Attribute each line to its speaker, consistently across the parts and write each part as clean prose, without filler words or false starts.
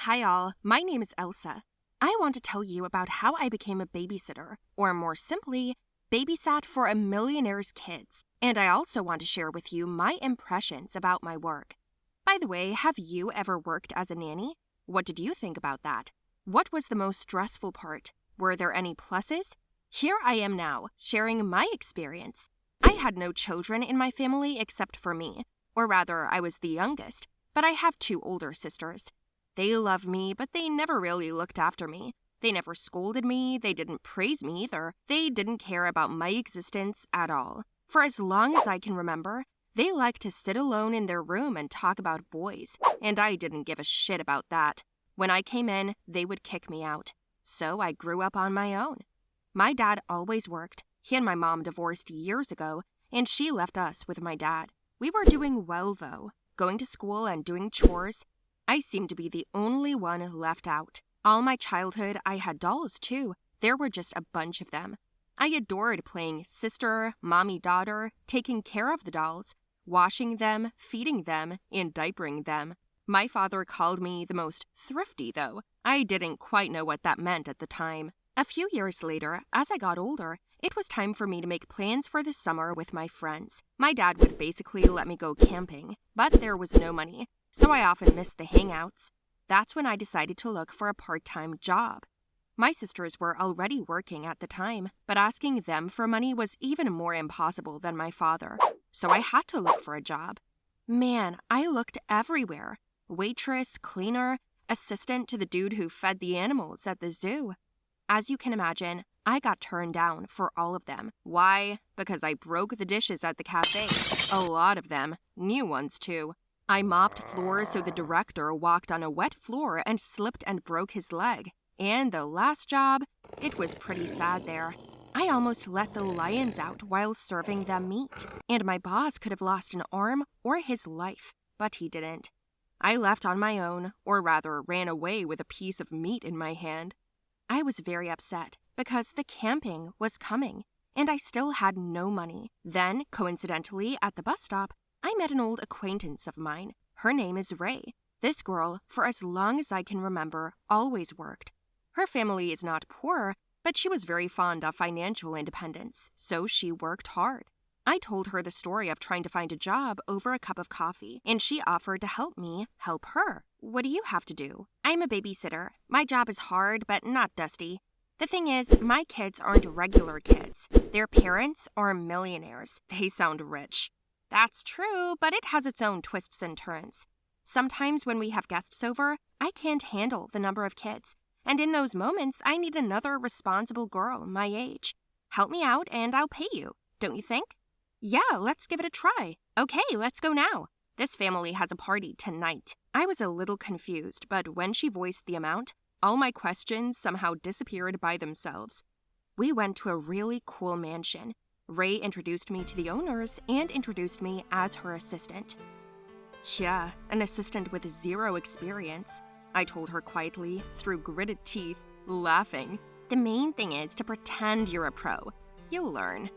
Speaker 1: Hi all, my name is Elsa. I want to tell you about how I became a babysitter, or more simply, babysat for a millionaire's kids, and I also want to share with you my impressions about my work. By the way, have you ever worked as a nanny? What did you think about that? What was the most stressful part? Were there any pluses? Here I am now, sharing my experience. I had no children in my family except for me, or rather, I was the youngest, but I have two older sisters. They love me, but they never really looked after me. They never scolded me, they didn't praise me either. They didn't care about my existence at all. For as long as I can remember, they liked to sit alone in their room and talk about boys, and I didn't give a shit about that. When I came in, they would kick me out. So I grew up on my own. My dad always worked. He and my mom divorced years ago, and she left us with my dad. We were doing well, though, going to school and doing chores. I seemed to be the only one left out. All my childhood, I had dolls, too. There were just a bunch of them. I adored playing sister, mommy-daughter, taking care of the dolls, washing them, feeding them, and diapering them. My father called me the most thrifty, though. I didn't quite know what that meant at the time. A few years later, as I got older, it was time for me to make plans for the summer with my friends. My dad would basically let me go camping, but there was no money, so I often missed the hangouts. That's when I decided to look for a part-time job. My sisters were already working at the time, but asking them for money was even more impossible than my father, so I had to look for a job. Man, I looked everywhere. Waitress, cleaner, assistant to the dude who fed the animals at the zoo. As you can imagine, I got turned down for all of them. Why? Because I broke the dishes at the cafe. A lot of them. New ones, too. I mopped floors so the director walked on a wet floor and slipped and broke his leg. And the last job, it was pretty sad there. I almost let the lions out while serving them meat. And my boss could have lost an arm or his life, but he didn't. I left on my own, or rather ran away with a piece of meat in my hand. I was very upset because the camping was coming, and I still had no money. Then, coincidentally, at the bus stop, I met an old acquaintance of mine. Her name is Ray. This girl, for as long as I can remember, always worked. Her family is not poor, but she was very fond of financial independence, so she worked hard. I told her the story of trying to find a job over a cup of coffee, and she offered to help me help her. What do you have to do? I'm a babysitter. My job is hard, but not dusty. The thing is, my kids aren't regular kids. Their parents are millionaires. They sound rich. That's true, but it has its own twists and turns. Sometimes when we have guests over, I can't handle the number of kids, and in those moments, I need another responsible girl my age. Help me out and I'll pay you, don't you think? Yeah, let's give it a try. Okay, let's go now. This family has a party tonight. I was a little confused, but when she voiced the amount, all my questions somehow disappeared by themselves. We went to a really cool mansion. Ray introduced me to the owners and introduced me as her assistant. Yeah, an assistant with zero experience, I told her quietly, through gritted teeth, laughing. The main thing is to pretend you're a pro. You'll learn,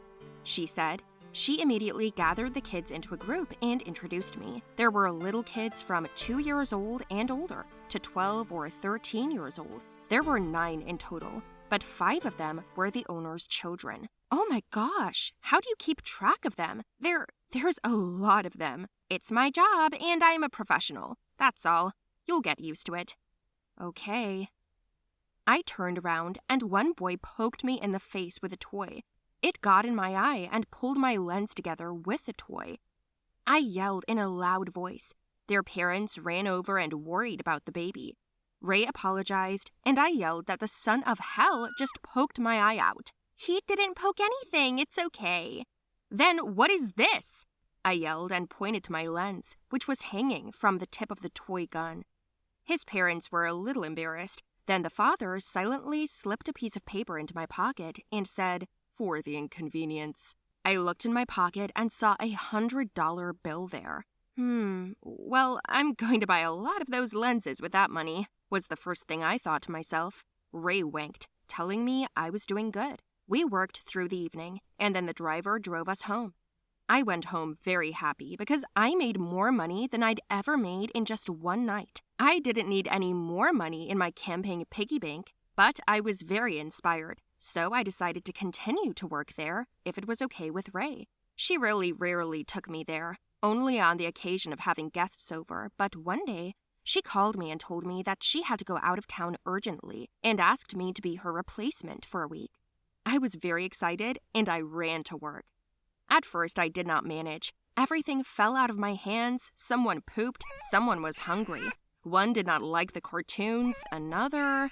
Speaker 1: she said. She immediately gathered the kids into a group and introduced me. There were little kids from 2 years old and older to 12 or 13 years old. There were 9 in total, but 5 of them were the owner's children. Oh my gosh, how do you keep track of them? There's a lot of them. It's my job and I'm a professional. That's all. You'll get used to it. Okay. I turned around and one boy poked me in the face with a toy. It got in my eye and pulled my lens together with the toy. I yelled in a loud voice. Their parents ran over and worried about the baby. Ray apologized, and I yelled that the son of hell just poked my eye out. He didn't poke anything, it's okay. Then what is this? I yelled and pointed to my lens, which was hanging from the tip of the toy gun. His parents were a little embarrassed. Then the father silently slipped a piece of paper into my pocket and said, "For the inconvenience." I looked in my pocket and saw a $100 bill there. Well, I'm going to buy a lot of those lenses with that money, was the first thing I thought to myself. Ray winked, telling me I was doing good. We worked through the evening, and then the driver drove us home. I went home very happy because I made more money than I'd ever made in just one night. I didn't need any more money in my camping piggy bank, but I was very inspired, so I decided to continue to work there if it was okay with Ray. She really rarely took me there, only on the occasion of having guests over, but one day, she called me and told me that she had to go out of town urgently and asked me to be her replacement for a week. I was very excited and I ran to work. At first, I did not manage. Everything fell out of my hands, someone pooped, someone was hungry. One did not like the cartoons, another...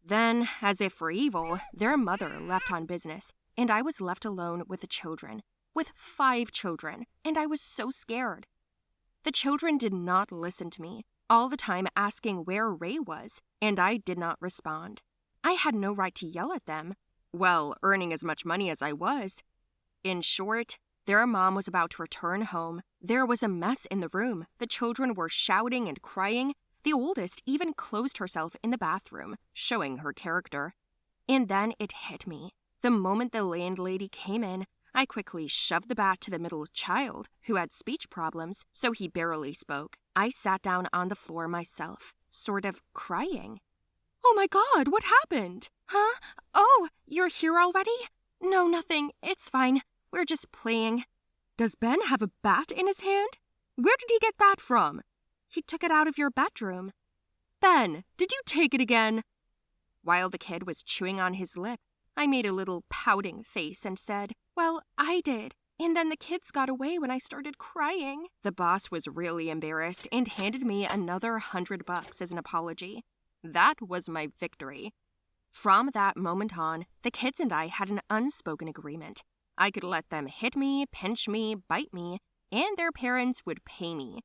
Speaker 1: Then, as if for evil, their mother left on business, and I was left alone with the children. With 5 children, and I was so scared. The children did not listen to me, all the time asking where Ray was, and I did not respond. I had no right to yell at them. Well, earning as much money as I was. In short, their mom was about to return home. There was a mess in the room. The children were shouting and crying. The oldest even closed herself in the bathroom, showing her character. And then it hit me. The moment the landlady came in, I quickly shoved the bat to the middle child, who had speech problems, so he barely spoke. I sat down on the floor myself, sort of crying. Oh my God, what happened? Huh? Oh, you're here already? No, nothing. It's fine. We're just playing. Does Ben have a bat in his hand? Where did he get that from? He took it out of your bedroom. Ben, did you take it again? While the kid was chewing on his lip, I made a little pouting face and said, Well, I did. And then the kids got away when I started crying. The boss was really embarrassed and handed me another $100 as an apology. That was my victory. From that moment on, the kids and I had an unspoken agreement. I could let them hit me, pinch me, bite me, and their parents would pay me.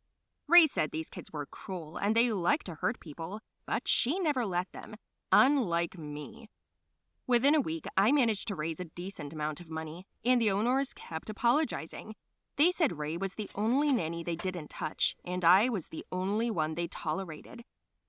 Speaker 1: Ray said these kids were cruel and they liked to hurt people, but she never let them, unlike me. Within a week, I managed to raise a decent amount of money, and the owners kept apologizing. They said Ray was the only nanny they didn't touch, and I was the only one they tolerated.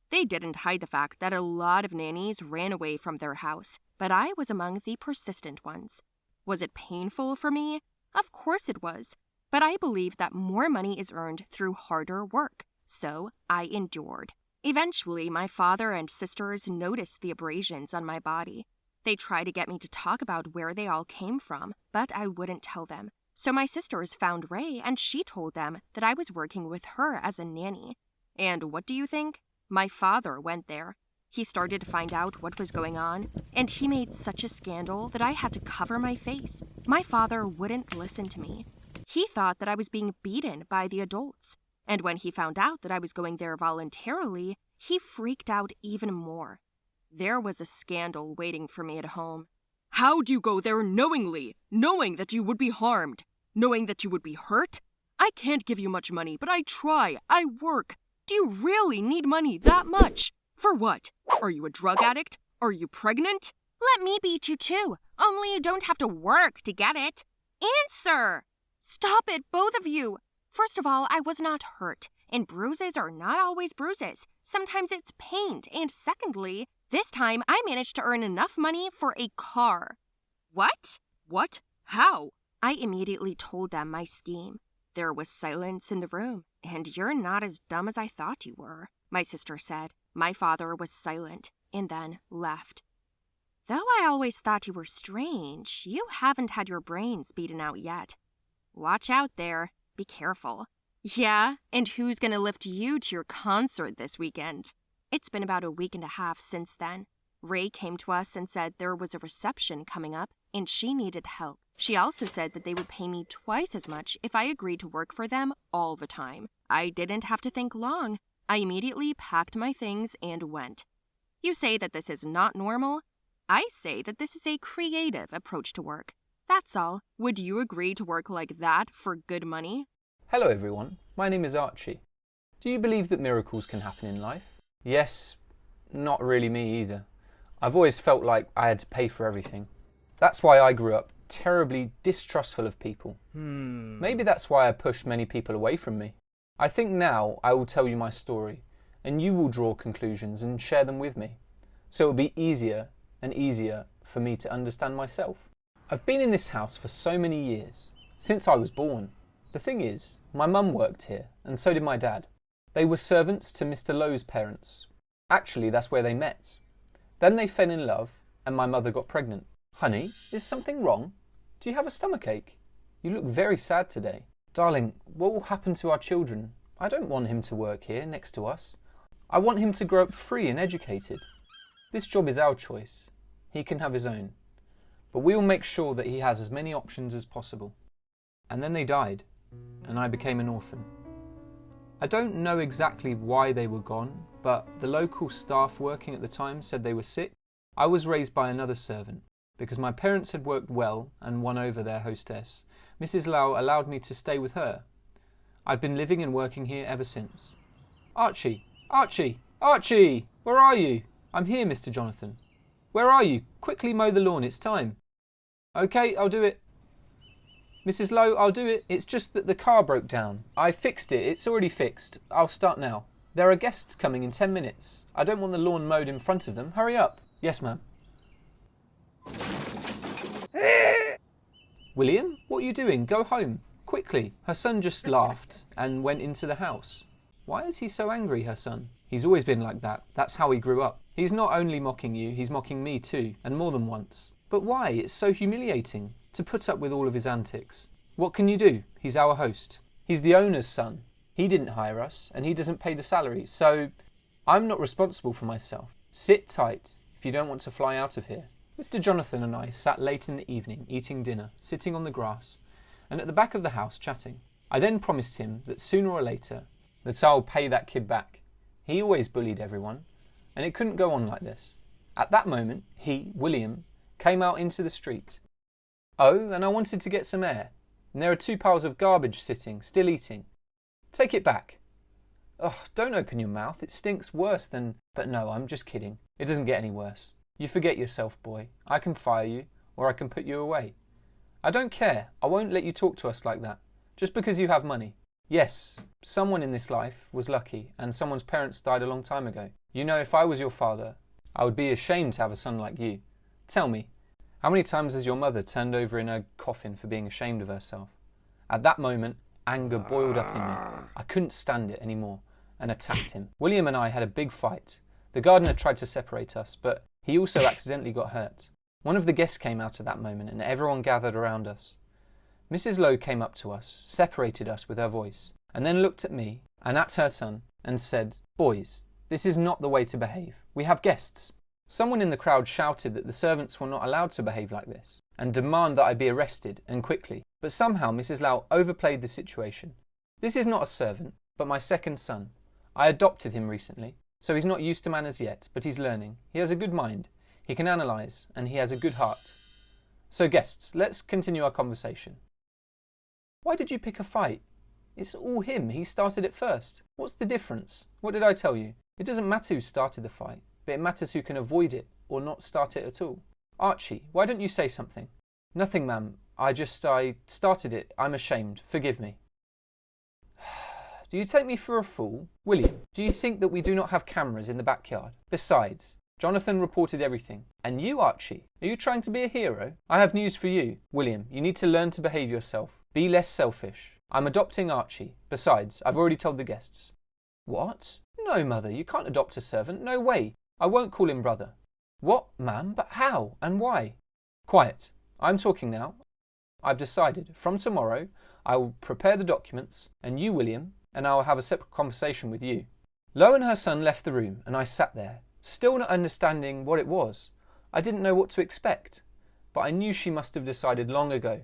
Speaker 1: They didn't hide the fact that a lot of nannies ran away from their house, but I was among the persistent ones. Was it painful for me? Of course it was, but I believed that more money is earned through harder work, so I endured. Eventually, my father and sisters noticed the abrasions on my body. They tried to get me to talk about where they all came from, but I wouldn't tell them. So my sisters found Ray, and she told them that I was working with her as a nanny. And what do you think? My father went there. He started to find out what was going on, and he made such a scandal that I had to cover my face. My father wouldn't listen to me. He thought that I was being beaten by the adults, and when he found out that I was going there voluntarily, he freaked out even more. There was a scandal waiting for me at home. How'd you go there knowingly, knowing that you would be harmed, knowing that you would be hurt? I can't give you much money, but I try, I work. Do you really need money that much? For what? Are you a drug addict? Are you pregnant? Let me beat you too, only you don't have to work to get it. Answer! Stop it, both of you! First of all, I was not hurt, and bruises are not always bruises. Sometimes it's pain, and secondly, this time, I managed to earn enough money for a car. What? What? How? I immediately told them my scheme. There was silence in the room. And you're not as dumb as I thought you were, my sister said. My father was silent and then left. Though I always thought you were strange, you haven't had your brains beaten out yet. Watch out there. Be careful. Yeah, and who's gonna lift you to your concert this weekend? It's been about a week and a half since then. Ray came to us and said there was a reception coming up and she needed help. She also said that they would pay me twice as much if I agreed to work for them all the time. I didn't have to think long. I immediately packed my things and went. You say that this is not normal? I say that this is a creative approach to work. That's all. Would you agree to work like that for good money?
Speaker 2: Hello everyone, my name is Archie. Do you believe that miracles can happen in life? Yes, not really me either. I've always felt like I had to pay for everything. That's why I grew up terribly distrustful of people. Maybe that's why I pushed many people away from me. I think now I will tell you my story, and you will draw conclusions and share them with me. So it will be easier and easier for me to understand myself. I've been in this house for so many years, since I was born. The thing is, my mum worked here, and so did my dad. They were servants to Mr. Lowe's parents. Actually, that's where they met. Then they fell in love, and my mother got pregnant. Honey, is something wrong? Do you have a stomachache? You look very sad today. Darling, what will happen to our children? I don't want him to work here next to us. I want him to grow up free and educated. This job is our choice. He can have his own. But we will make sure that he has as many options as possible. And then they died, and I became an orphan. I don't know exactly why they were gone, but the local staff working at the time said they were sick. I was raised by another servant. Because my parents had worked well and won over their hostess, Mrs. Lau allowed me to stay with her. I've been living and working here ever since. Archie! Archie! Archie! Where are you? I'm here, Mr. Jonathan. Where are you? Quickly mow the lawn, it's time. Okay, I'll do it. Mrs. Lowe, I'll do it. It's just that the car broke down. I fixed it. It's already fixed. I'll start now. There are guests coming in 10 minutes. I don't want the lawn mowed in front of them. Hurry up. Yes, ma'am. William, what are you doing? Go home. Quickly. Her son just laughed and went into the house. Why is he so angry, her son? He's always been like that. That's how he grew up. He's not only mocking you, he's mocking me too, and more than once. But why? It's so humiliating to put up with all of his antics. What can you do? He's our host. He's the owner's son. He didn't hire us, and he doesn't pay the salary, so I'm not responsible for myself. Sit tight if you don't want to fly out of here. Mr. Jonathan and I sat late in the evening eating dinner, sitting on the grass, and at the back of the house chatting. I then promised him that sooner or later that I'll pay that kid back. He always bullied everyone, and it couldn't go on like this. At that moment, he, William, came out into the street. Oh, and I wanted to get some air, and there are 2 piles of garbage sitting, still eating. Take it back. Oh, don't open your mouth, it stinks worse than... But no, I'm just kidding. It doesn't get any worse. You forget yourself, boy. I can fire you, or I can put you away. I don't care. I won't let you talk to us like that, just because you have money. Yes, someone in this life was lucky, and someone's parents died a long time ago. You know, if I was your father, I would be ashamed to have a son like you. Tell me, how many times has your mother turned over in her coffin for being ashamed of herself? At that moment, anger boiled up in me. I couldn't stand it anymore, and attacked him. William and I had a big fight. The gardener tried to separate us, but he also accidentally got hurt. One of the guests came out at that moment, and everyone gathered around us. Mrs. Lowe came up to us, separated us with her voice, and then looked at me and at her son and said, "Boys, this is not the way to behave. We have guests." Someone in the crowd shouted that the servants were not allowed to behave like this and demand that I be arrested, and quickly. But somehow Mrs. Lowe overplayed the situation. This is not a servant, but my second son. I adopted him recently, so he's not used to manners yet, but he's learning. He has a good mind. He can analyse, and he has a good heart. So guests, let's continue our conversation. Why did you pick a fight? It's all him. He started it first. What's the difference? What did I tell you? It doesn't matter who started the fight, but it matters who can avoid it or not start it at all. Archie, why don't you say something? Nothing, ma'am. I started it. I'm ashamed. Forgive me. Do you take me for a fool? William, do you think that we do not have cameras in the backyard? Besides, Jonathan reported everything. And you, Archie, are you trying to be a hero? I have news for you. William, you need to learn to behave yourself. Be less selfish. I'm adopting Archie. Besides, I've already told the guests. What? No, mother, you can't adopt a servant. No way. I won't call him brother. What, ma'am? But how? And why? Quiet. I'm talking now. I've decided. From tomorrow, I will prepare the documents, and you, William, and I will have a separate conversation with you. Lo and her son left the room, and I sat there, still not understanding what it was. I didn't know what to expect, but I knew she must have decided long ago.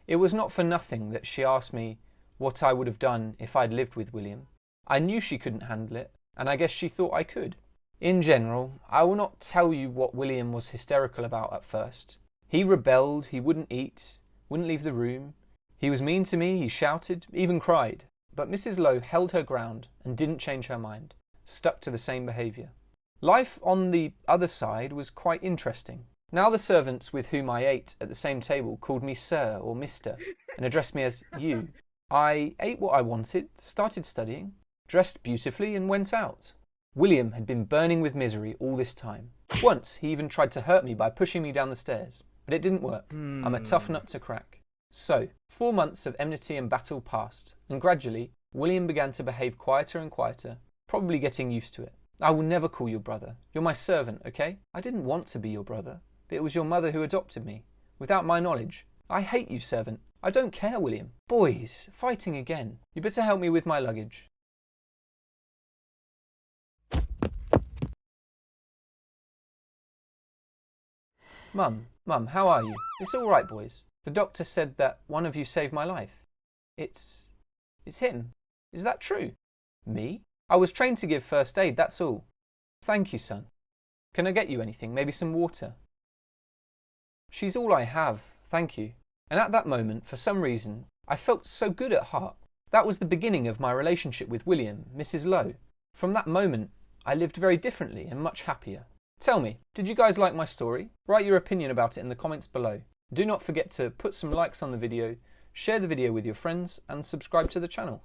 Speaker 2: It was not for nothing that she asked me what I would have done if I'd lived with William. I knew she couldn't handle it, and I guess she thought I could. In general, I will not tell you what William was hysterical about at first. He rebelled, he wouldn't eat, wouldn't leave the room. He was mean to me, he shouted, even cried. But Mrs. Lowe held her ground and didn't change her mind, stuck to the same behaviour. Life on the other side was quite interesting. Now the servants with whom I ate at the same table called me Sir or Mister and addressed me as you. I ate what I wanted, started studying, dressed beautifully and went out. William had been burning with misery all this time. Once he even tried to hurt me by pushing me down the stairs, but it didn't work. I'm a tough nut to crack. So, 4 months of enmity and battle passed, and gradually William began to behave quieter and quieter, probably getting used to it. I will never call you brother. You're my servant, okay? I didn't want to be your brother, but it was your mother who adopted me, without my knowledge. I hate you, servant. I don't care, William. Boys, fighting again. You better help me with my luggage. Mum, how are you? It's all right, boys. The doctor said that one of you saved my life. It's him. Is that true? Me? I was trained to give first aid, that's all. Thank you, son. Can I get you anything? Maybe some water? She's all I have, thank you. And at that moment, for some reason, I felt so good at heart. That was the beginning of my relationship with William, Mrs. Lowe. From that moment, I lived very differently and much happier. Tell me, did you guys like my story? Write your opinion about it in the comments below. Do not forget to put some likes on the video, share the video with your friends, and subscribe to the channel.